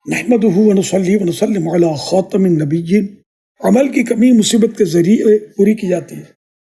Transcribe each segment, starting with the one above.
نحمدہ ونصلی ونسلم علی خاتم النبیین، عمل کی کمی مصیبت کے ذریعے پوری کی جاتی ہے۔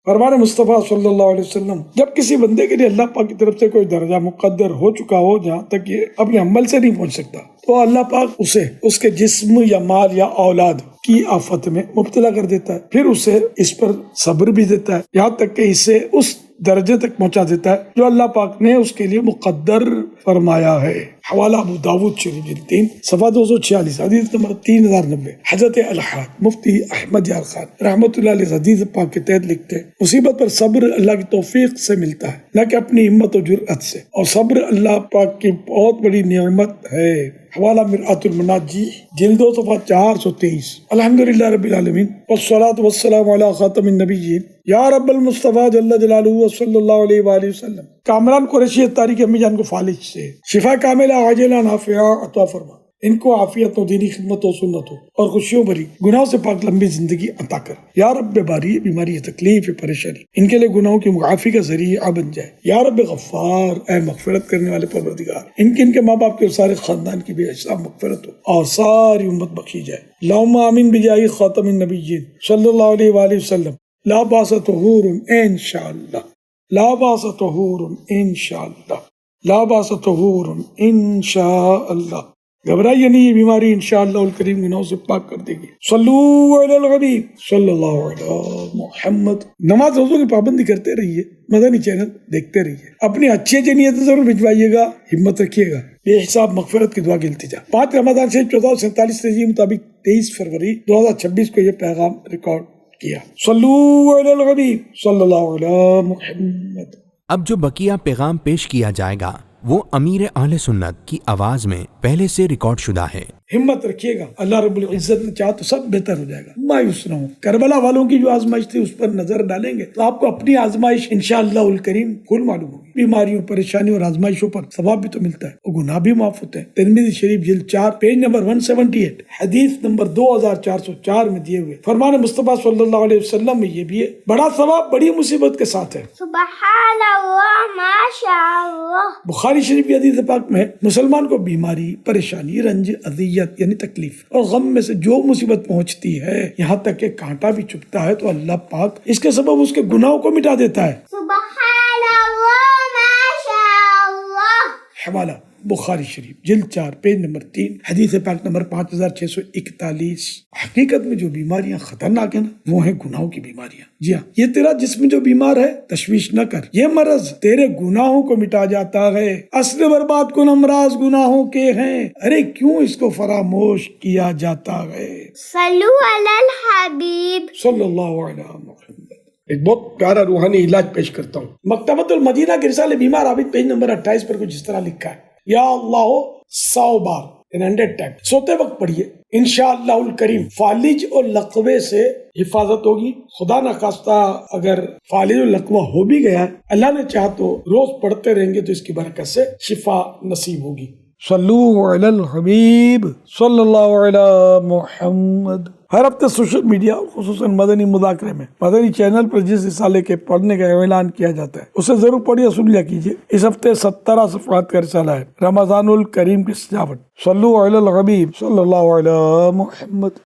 فرمان مصطفیٰ صلی اللہ علیہ وسلم، جب کسی بندے کے لیے اللہ پاک کی طرف سے کوئی درجہ مقدر ہو چکا ہو جہاں تک یہ اپنے عمل سے نہیں پہنچ سکتا، تو اللہ پاک اسے اس کے جسم یا مال یا اولاد کی آفت میں مبتلا کر دیتا ہے، پھر اسے اس پر صبر بھی دیتا ہے، یہاں تک کہ اسے اس درجے تک پہنچا دیتا ہے جو اللہ پاک نے اس کے لیے مقدر فرمایا ہے۔ حوالہ ابو داود شریف جلد 3 صفحہ 246، حدیث نمبر 3090۔ حضرت الحاج مفتی احمد یار خان رحمۃ اللہ علیہ حدیث پاک کے تحت لکھتے ہیں، مصیبت پر صبر اللہ کی توفیق سے ملتا ہے، نہ کہ اپنی ہمت و جرأت سے، اور صبر اللہ پاک کی بہت بڑی نعمت ہے۔ حوالہ مرآت المناجی جلد 2 صفحہ 423۔ الحمدللہ رب العالمین والصلاة والسلام علی خاتم النبیین یا رب المصطفیٰ جل جلالہ صلی اللہ علیہ وآلہ وسلم۔ کامران قریشی تاریخ امی جان کو فالج سے شفا کاملہ عاجلہ نافعہ عطا فرما، ان کو عافیت و دینی خدمت و سنت ہو اور خوشیوں بھری گناہوں سے پاک لمبی زندگی عطا کر۔ یا رب باری بیماری تکلیف پریشانی ان کے لیے گناہوں کی معافی کا ذریعہ بن جائے۔ یا رب غفار، اے مغفرت کرنے والے پروردگار، ان کے ماں باپ کے اور سارے خاندان کی بے حساب مغفرت ہو اور ساری امت بخشی جائے۔ اللہم آمین بجاہ خاتم النبیین صلی اللہ علیہ وآلہ وسلم۔ لا باس طہور انشاءاللہ، لا باس طہور انشاءاللہ، لا باس طہور انشاءاللہ۔ گھبرائیے نہیں، یہ بیماری انشاءاللہ الکریم گناہوں سے پاک کر دے گی۔ صلو علی الحبیب صلی اللہ علیہ محمد۔ نماز روزوں کی پابندی کرتے رہیے، مدنی چینل دیکھتے رہیے، اپنی اچھی نیتیں ضرور بھجوائیے گا، ہمت رکھیے گا۔ بے حساب مغفرت کی دعا کی التجا۔ 5 رمضان سے 1447 ہجری مطابق 23 فروری 2026 کو یہ پیغام ریکارڈ کیا۔ صلو علی الحبیب صلی اللہ علیہ محمد۔ اب جو بقیہ پیغام پیش کیا جائے گا وہ امیر اہل سنت کی آواز میں پہلے سے ریکارڈ شدہ ہے۔ ہمت رکھیے گا، اللہ رب العزت نے چاہا تو سب بہتر ہو جائے گا۔ مایوس نہ ہو، کربلا والوں کی جو آزمائش تھی اس پر نظر ڈالیں گے تو آپ کو اپنی آزمائش انشاءاللہ الکریم کھل معلوم ہوگی۔ بیماریوں، پریشانیوں اور آزمائشوں پر ثواب بھی تو ملتا ہے اور گناہ بھی معاف ہوتے ہیں۔ ترمذی شریف جلد 4 پیج نمبر 178 حدیث نمبر 2404 میں دیے ہوئے فرمان مصطفیٰ صلی اللہ علیہ وسلم میں یہ بھی ہے، بڑا ثواب بڑی مصیبت کے ساتھ ہے۔ سبحان اللہ، ماشاء اللہ۔ بخاری شریف کی حدیث پاک میں مسلمان کو بیماری، پریشانی، رنج، اذیت یعنی تکلیف اور غم میں سے جو مصیبت پہنچتی ہے، یہاں تک کہ کانٹا بھی چبھتا ہے، تو اللہ پاک اس کے سبب اس کے گناہوں کو مٹا دیتا ہے۔ سبحان اللہ، ماشاء اللہ۔ حوالہ بخاری شریف جلد 4 پیج نمبر 3 حدیث پاک نمبر 5641۔ حقیقت میں جو بیماریاں خطرناک ہیں نا، وہ ہیں گناہوں کی بیماریاں۔ جی ہاں، یہ تیرا جسم جو بیمار ہے، تشویش نہ کر، یہ مرض تیرے گناہوں کو مٹا جاتا ہے۔ اصل برباد کن امراض گناہوں کے ہیں، ارے کیوں اس کو فراموش کیا جاتا ہے۔ صلو علی الحبیب صلی اللہ علیہ محمد۔ ایک بہت پیارا روحانی علاج پیش کرتا ہوں۔ مکتبۃ المدینہ کے رسالے بیمار عابد پیج نمبر 28 پر کچھ اس طرح لکھا ہے، یا اللہ 100 بار 100 ٹائم سوتے وقت پڑھیے، انشاءاللہ الکریم فالج اور لقوے سے حفاظت ہوگی۔ خدا نخواستہ اگر فالج اور لقوہ ہو بھی گیا، اللہ نے چاہا تو روز پڑھتے رہیں گے تو اس کی برکت سے شفا نصیب ہوگی۔ صلو علی الحبیب صلی اللہ علی محمد۔ ہر ہفتے سوشل میڈیا خصوصاً مدنی مذاکرے میں مدنی چینل پر جس رسالے کے پڑھنے کا اعلان کیا جاتا ہے اسے ضرور پڑھیے، سن لیا کیجیے۔ اس ہفتے 17 صفحات کا رسالہ ہے، رمضان الکریم کی سجاوٹ۔ صلو علی الحبیب صلی اللہ علی محمد۔